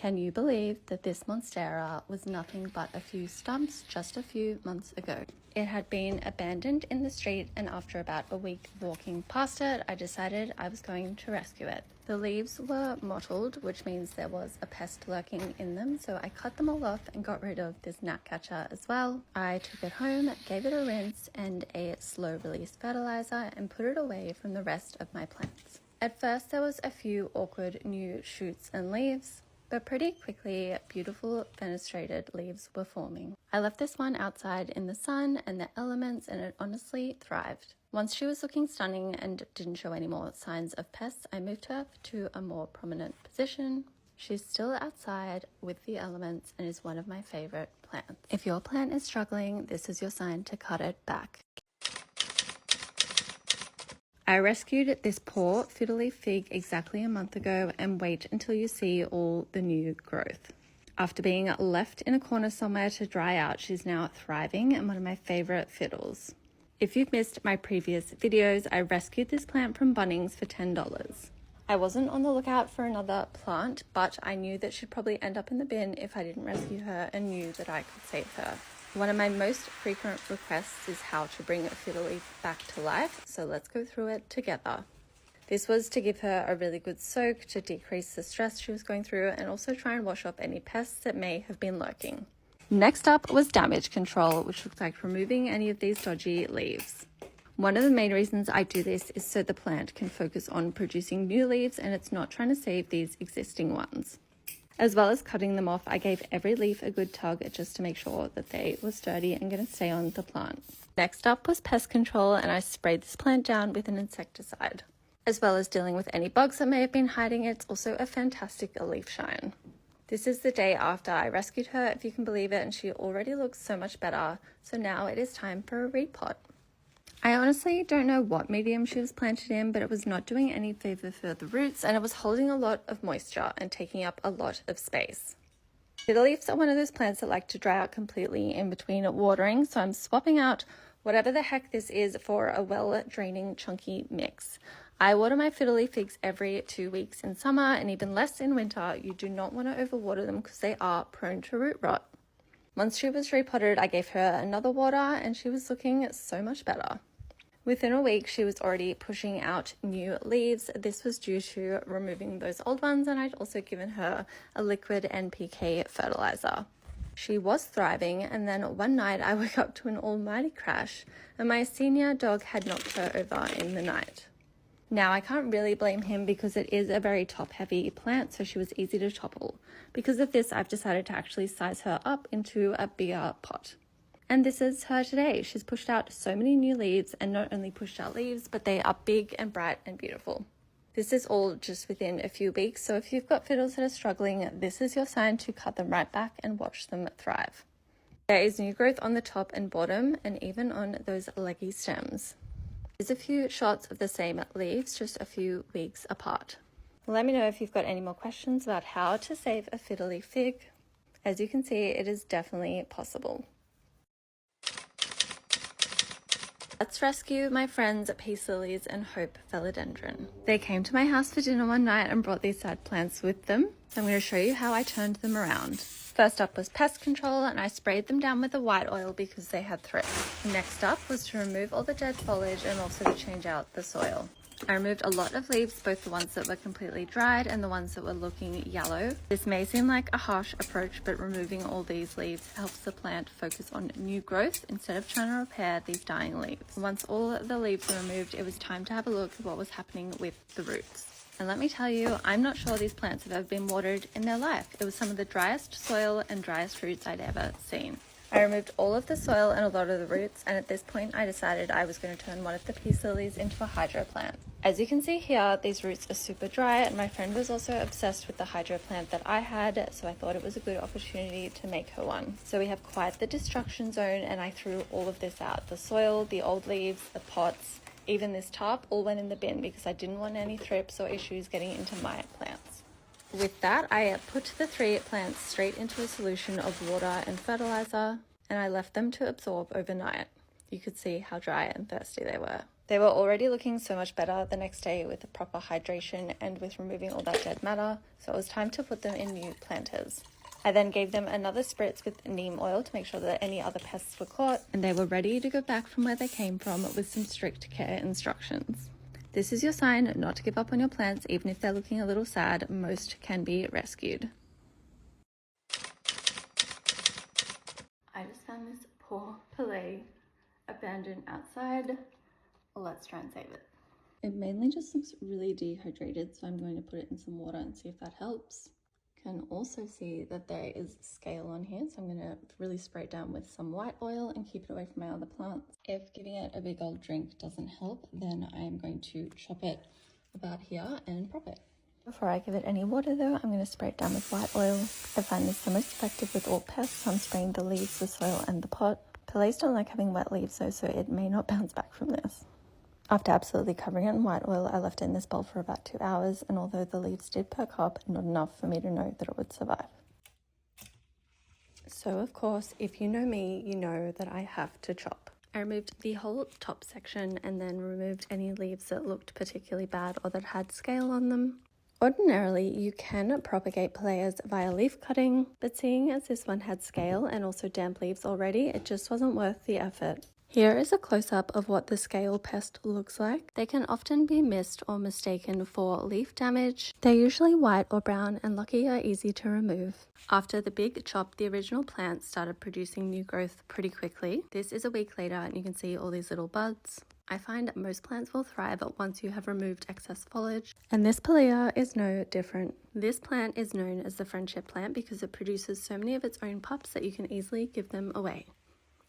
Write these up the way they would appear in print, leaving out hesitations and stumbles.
Can you believe that this Monstera was nothing but a few stumps just a few months ago? It had been abandoned in the street, and after about a week walking past it, I decided I was going to rescue it. The leaves were mottled, which means there was a pest lurking in them, so I cut them all off and got rid of this gnatcatcher as well. I took it home, gave it a rinse and a slow release fertilizer, and put it away from the rest of my plants. At first there was a few awkward new shoots and leaves, but pretty quickly beautiful fenestrated leaves were forming. I left this one outside in the sun and the elements, and it honestly thrived. Once she was looking stunning and didn't show any more signs of pests, I moved her to a more prominent position. She's still outside with the elements and is one of my favorite plants. If your plant is struggling, this is your sign to cut it back. I rescued this poor Fiddle Leaf Fig exactly a month ago, and wait until you see all the new growth. After being left in a corner somewhere to dry out, she's now thriving and one of my favorite fiddles. If you've missed my previous videos, I rescued this plant from Bunnings for $10. I wasn't on the lookout for another plant, but I knew that she'd probably end up in the bin if I didn't rescue her, and knew that I could save her. One of my most frequent requests is how to bring a fiddle leaf back to life, so let's go through it together. This was to give her a really good soak to decrease the stress she was going through, and also try and wash off any pests that may have been lurking. Next up was damage control, which looks like removing any of these dodgy leaves. One of the main reasons I do this is so the plant can focus on producing new leaves and it's not trying to save these existing ones. As well as cutting them off, I gave every leaf a good tug just to make sure that they were sturdy and going to stay on the plant. Next up was pest control, and I sprayed this plant down with an insecticide. As well as dealing with any bugs that may have been hiding, it's also a fantastic leaf shine. This is the day after I rescued her, if you can believe it, and she already looks so much better. So now it is time for a repot. I honestly don't know what medium she was planted in, but it was not doing any favor for the roots, and it was holding a lot of moisture and taking up a lot of space. Fiddle leaves are one of those plants that like to dry out completely in between watering, so I'm swapping out whatever the heck this is for a well-draining chunky mix. I water my fiddle leaf figs every 2 weeks in summer, and even less in winter. You do not want to overwater them because they are prone to root rot. Once she was repotted, I gave her another water, and she was looking so much better. Within a week, she was already pushing out new leaves. This was due to removing those old ones, and I'd also given her a liquid NPK fertilizer. She was thriving, and then one night I woke up to an almighty crash, and my senior dog had knocked her over in the night. Now, I can't really blame him because it is a very top-heavy plant, so she was easy to topple. Because of this, I've decided to actually size her up into a bigger pot. And this is her today. She's pushed out so many new leaves, and not only pushed out leaves, but they are big and bright and beautiful. This is all just within a few weeks, so if you've got fiddles that are struggling, this is your sign to cut them right back and watch them thrive. There is new growth on the top and bottom, and even on those leggy stems. There's a few shots of the same leaves, just a few weeks apart. Let me know if you've got any more questions about how to save a fiddle leaf fig. As you can see, it is definitely possible. Let's rescue my friends Peace Lilies and Hope Philodendron. They came to my house for dinner one night and brought these sad plants with them. I'm going to show you how I turned them around. First up was pest control, and I sprayed them down with a white oil because they had thrips. Next up was to remove all the dead foliage and also to change out the soil. I removed a lot of leaves, both the ones that were completely dried and the ones that were looking yellow. This may seem like a harsh approach, but removing all these leaves helps the plant focus on new growth instead of trying to repair these dying leaves. Once all the leaves were removed, it was time to have a look at what was happening with the roots. And let me tell you, I'm not sure these plants have ever been watered in their life. It was some of the driest soil and driest roots I'd ever seen. I removed all of the soil and a lot of the roots, and at this point I decided I was going to turn one of the peace lilies into a hydro plant. As you can see here, these roots are super dry, and my friend was also obsessed with the hydro plant that I had, so I thought it was a good opportunity to make her one. So we have quite the destruction zone, and I threw all of this out. The soil, the old leaves, the pots, even this tarp all went in the bin because I didn't want any thrips or issues getting into my plants. With that, I put the 3 plants straight into a solution of water and fertilizer, and I left them to absorb overnight. You could see how dry and thirsty they were. They were already looking so much better the next day with the proper hydration and with removing all that dead matter, so it was time to put them in new planters. I then gave them another spritz with neem oil to make sure that any other pests were caught, and they were ready to go back from where they came from with some strict care instructions. This is your sign not to give up on your plants, even if they're looking a little sad. Most can be rescued. I just found this poor Pilea abandoned outside. Let's try and save it. It mainly just looks really dehydrated, so I'm going to put it in some water and see if that helps. Can also see that there is scale on here, so I'm going to really spray it down with some white oil and keep it away from my other plants. If giving it a big old drink doesn't help, then I am going to chop it about here and prop it. Before I give it any water though, I'm going to spray it down with white oil. I find this the most effective with all pests, so I'm spraying the leaves, the soil and the pot. Pileas don't like having wet leaves though, so it may not bounce back from this. After absolutely covering it in white oil, I left it in this bowl for about 2 hours, and although the leaves did perk up, not enough for me to know that it would survive. So of course, if you know me, you know that I have to chop. I removed the whole top section and then removed any leaves that looked particularly bad or that had scale on them. Ordinarily, you can propagate Pileas via leaf cutting, but seeing as this one had scale and also damp leaves already, it just wasn't worth the effort. Here is a close-up of what the scale pest looks like. They can often be missed or mistaken for leaf damage. They're usually white or brown and lucky are easy to remove. After the big chop, the original plant started producing new growth pretty quickly. This is a week later and you can see all these little buds. I find most plants will thrive once you have removed excess foliage, and this Pilea is no different. This plant is known as the friendship plant because it produces so many of its own pups that you can easily give them away.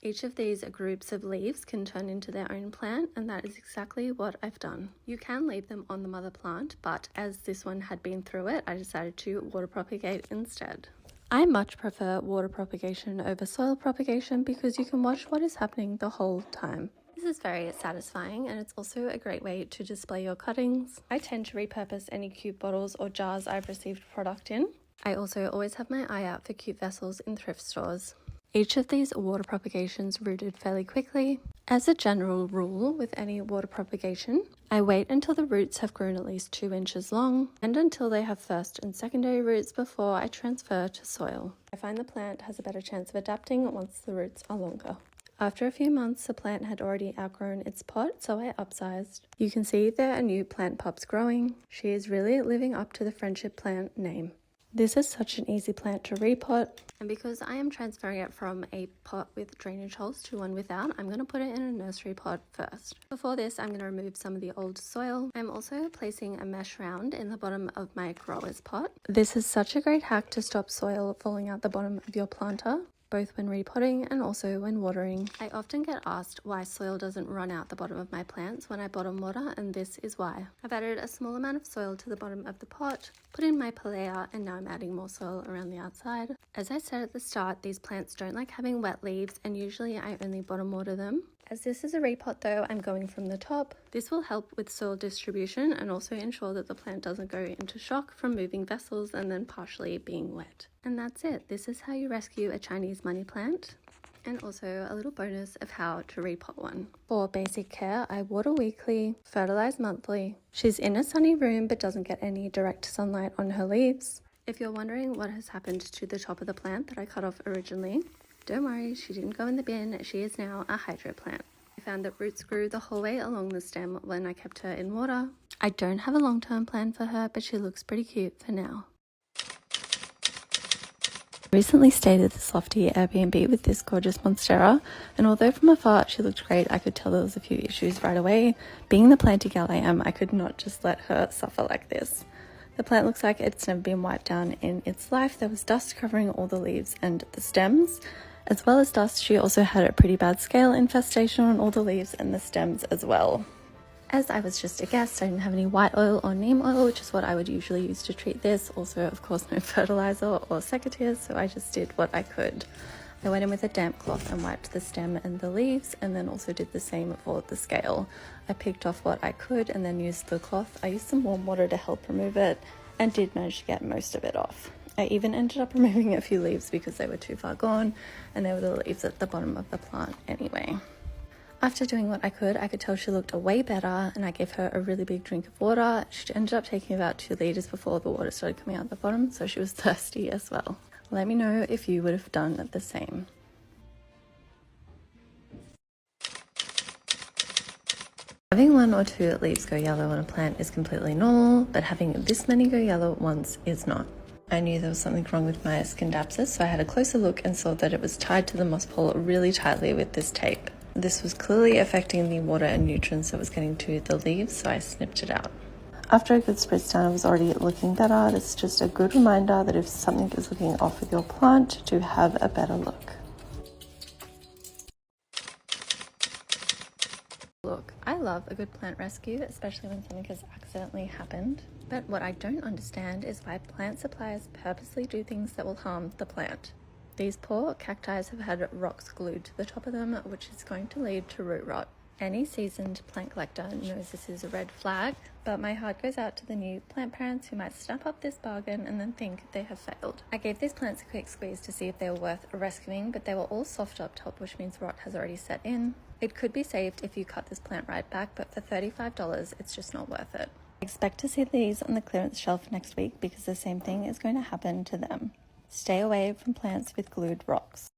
Each of these groups of leaves can turn into their own plant, and that is exactly what I've done. You can leave them on the mother plant, but as this one had been through it, I decided to water propagate instead. I much prefer water propagation over soil propagation because you can watch what is happening the whole time. This is very satisfying, and it's also a great way to display your cuttings. I tend to repurpose any cute bottles or jars I've received product in. I also always have my eye out for cute vessels in thrift stores. Each of these water propagations rooted fairly quickly. As a general rule with any water propagation, I wait until the roots have grown at least 2 inches long and until they have first and secondary roots before I transfer to soil. I find the plant has a better chance of adapting once the roots are longer. After a few months, the plant had already outgrown its pot, so I upsized. You can see there are new plant pups growing. She is really living up to the friendship plant name. This is such an easy plant to repot, and because I am transferring it from a pot with drainage holes to one without, I'm going to put it in a nursery pot first. Before this, I'm going to remove some of the old soil. I'm also placing a mesh round in the bottom of my grower's pot. This is such a great hack to stop soil falling out the bottom of your planter, both when repotting and also when watering. I often get asked why soil doesn't run out the bottom of my plants when I bottom water, and this is why. I've added a small amount of soil to the bottom of the pot, put in my Pilea, and now I'm adding more soil around the outside. As I said at the start, these plants don't like having wet leaves, and usually I only bottom water them. As this is a repot though, I'm going from the top. This will help with soil distribution and also ensure that the plant doesn't go into shock from moving vessels and then partially being wet. And that's it. This is how you rescue a Chinese money plant. And also a little bonus of how to repot one. For basic care, I water weekly, fertilize monthly. She's in a sunny room but doesn't get any direct sunlight on her leaves. If you're wondering what has happened to the top of the plant that I cut off originally, don't worry, she didn't go in the bin. She is now a hydro plant. I found that roots grew the whole way along the stem when I kept her in water. I don't have a long-term plan for her, but she looks pretty cute for now. I recently stayed at this lofty Airbnb with this gorgeous Monstera, and although from afar she looked great, I could tell there was a few issues right away. Being the planty gal I am, I could not just let her suffer like this. The plant looks like it's never been wiped down in its life. There was dust covering all the leaves and the stems. As well as dust, she also had a pretty bad scale infestation on all the leaves and the stems as well. As I was just a guest, I didn't have any white oil or neem oil, which is what I would usually use to treat this. Also, of course, no fertilizer or secateurs, so I just did what I could. I went in with a damp cloth and wiped the stem and the leaves, and then also did the same for the scale. I picked off what I could and then used the cloth. I used some warm water to help remove it and did manage to get most of it off. I even ended up removing a few leaves because they were too far gone, and they were the leaves at the bottom of the plant anyway. After doing what I could tell she looked way better, and I gave her a really big drink of water. She ended up taking about 2 liters before the water started coming out the bottom, so she was thirsty as well. Let me know if you would have done the same. Having 1 or 2 leaves go yellow on a plant is completely normal, but having this many go yellow at once is not. I knew there was something wrong with my Scindapsus, so I had a closer look and saw that it was tied to the moss pole really tightly with this tape. This was clearly affecting the water and nutrients that was getting to the leaves, so I snipped it out. After a good spritz down, I was already looking better. It's just a good reminder that if something is looking off with your plant, to have a better look. Look, I love a good plant rescue, especially when something has accidentally happened. But what I don't understand is why plant suppliers purposely do things that will harm the plant. These poor cacti have had rocks glued to the top of them, which is going to lead to root rot. Any seasoned plant collector knows this is a red flag, but my heart goes out to the new plant parents who might snap up this bargain and then think they have failed. I gave these plants a quick squeeze to see if they were worth rescuing, but they were all soft up top, which means rot has already set in. It could be saved if you cut this plant right back, but for $35, it's just not worth it. I expect to see these on the clearance shelf next week because the same thing is going to happen to them. Stay away from plants with glued rocks.